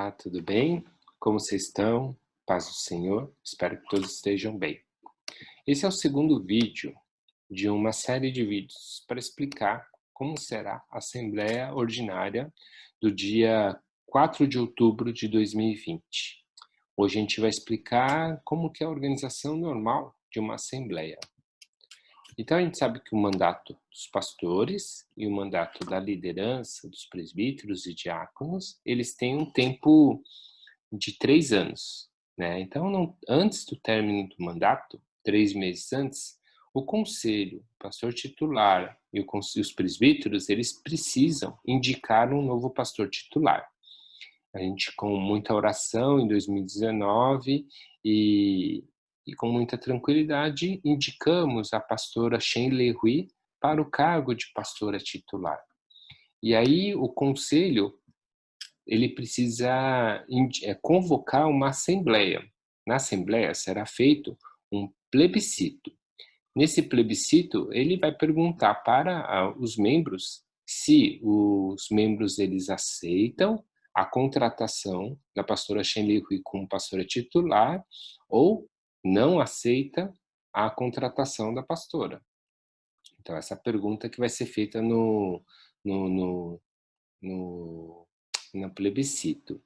Olá, tudo bem? Como vocês estão? Paz do Senhor. Espero que todos estejam bem. Esse é o segundo vídeo de uma série de vídeos para explicar como será a Assembleia Ordinária do dia 4 de outubro de 2020. Hoje a gente vai explicar como que é a organização normal de uma Assembleia. Então a gente sabe que o mandato dos pastores e o mandato da liderança, dos presbíteros e diáconos, eles têm um tempo de 3 anos, né. Então antes do término do mandato, 3 meses antes, o conselho, o pastor titular e os presbíteros, eles precisam indicar um novo pastor titular. A gente, com muita oração em 2019 e com muita tranquilidade, indicamos a pastora Shenley Hui para o cargo de pastora titular. E aí o conselho, ele precisa convocar uma assembleia. Na assembleia será feito um plebiscito. Nesse plebiscito, ele vai perguntar para os membros se os membros eles aceitam a contratação da pastora Shenley Hui como pastora titular ou não aceita a contratação da pastora. Então essa pergunta que vai ser feita no no no no plebiscito.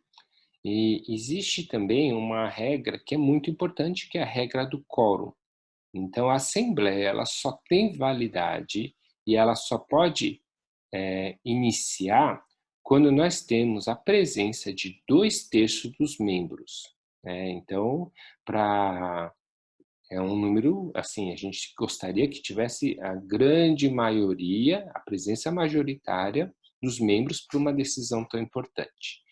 E existe também uma regra que é muito importante, que é a regra do quórum. Então a assembleia, ela só tem validade e ela só pode, iniciar quando nós temos a presença de 2/3 dos membros, né. Então, para é um número, assim, a gente gostaria que tivesse a grande maioria, a presença majoritária dos membros para uma decisão tão importante.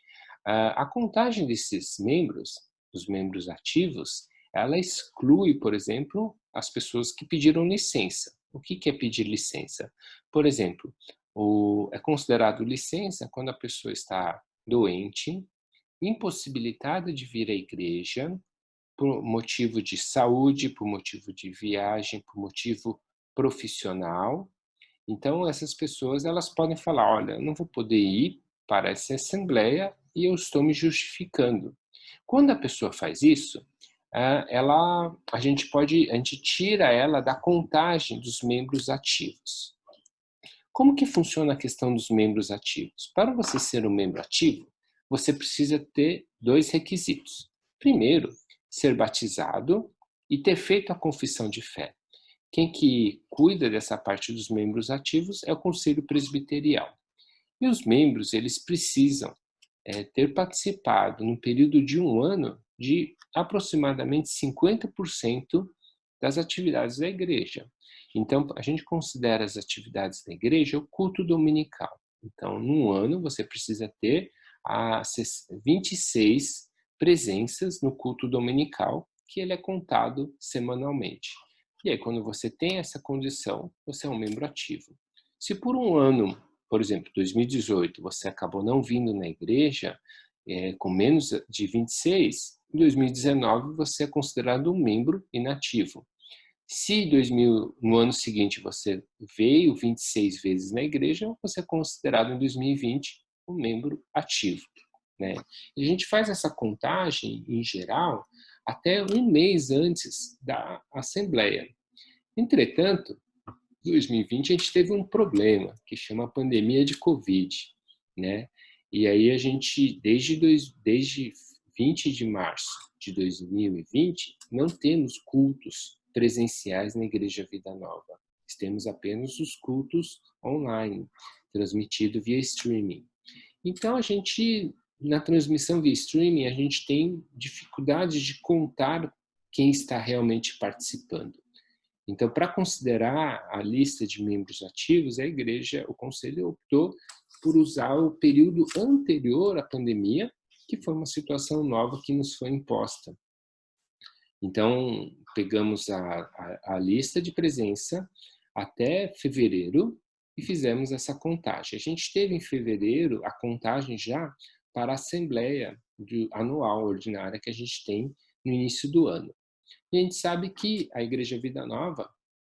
A contagem desses membros, os membros ativos, ela exclui, por exemplo, as pessoas que pediram licença. O que que é pedir licença? Por exemplo, é considerado licença quando a pessoa está doente, impossibilitada de vir à igreja, por motivo de saúde, por motivo de viagem, por motivo profissional. Então essas pessoas, elas podem falar: "Olha, eu não vou poder ir para essa assembleia e eu estou me justificando". Quando a pessoa faz isso, a gente tira ela da contagem dos membros ativos. Como que funciona a questão dos membros ativos? Para você ser um membro ativo, você precisa ter 2 requisitos. Primeiro, ser batizado e ter feito a confissão de fé. Quem que cuida dessa parte dos membros ativos é o conselho presbiterial. E os membros, eles precisam, ter participado no período de 1 ano de aproximadamente 50% das atividades da igreja. Então, a gente considera as atividades da igreja o culto dominical. Então, num ano, você precisa ter 26 presenças no culto dominical, que ele é contado semanalmente. E aí, quando você tem essa condição, você é um membro ativo. Se por um ano, por exemplo, 2018, você acabou não vindo na igreja, com menos de 26, em 2019 você é considerado um membro inativo. Se no ano seguinte você veio 26 vezes na igreja, você é considerado em 2020 um membro ativo, né. E a gente faz essa contagem, em geral, até um mês antes da assembleia. Entretanto, 2020 a gente teve um problema, que chama pandemia de covid, né. E aí a gente desde 20 de março de 2020, não temos cultos presenciais na Igreja Vida Nova. Temos apenas os cultos online, transmitido via streaming. Então a gente, na transmissão via streaming, a gente tem dificuldade de contar quem está realmente participando. Então, para considerar a lista de membros ativos, a igreja, o conselho optou por usar o período anterior à pandemia, que foi uma situação nova que nos foi imposta. Então, pegamos a lista de presença até fevereiro e fizemos essa contagem. A gente teve em fevereiro a contagem já para a assembleia anual ordinária que a gente tem no início do ano. E a gente sabe que a Igreja Vida Nova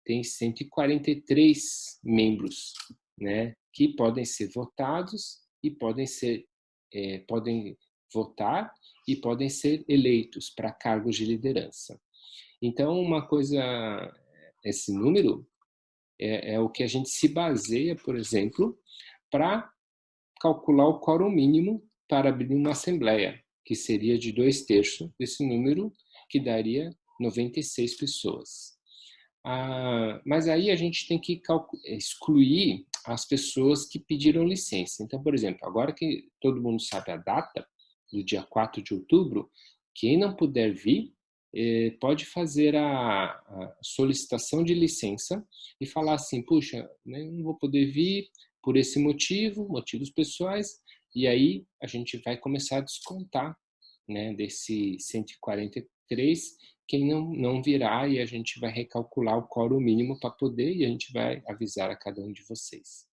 tem 143 membros, né, que podem ser votados e podem votar e podem ser eleitos para cargos de liderança. Então, uma coisa, esse número é o que a gente se baseia, por exemplo, para calcular o quórum mínimo para abrir uma assembleia, que seria de 2/3 desse número, que daria 96 pessoas. Mas aí a gente tem que excluir as pessoas que pediram licença. Então, por exemplo, agora que todo mundo sabe a data, do dia 4 de outubro, quem não puder vir, pode fazer a solicitação de licença e falar assim, puxa, né, não vou poder vir por esse motivo, motivos pessoais, e aí a gente vai começar a descontar, né, desse 143 quem não virá, e a gente vai recalcular o quórum mínimo para poder, e a gente vai avisar a cada um de vocês.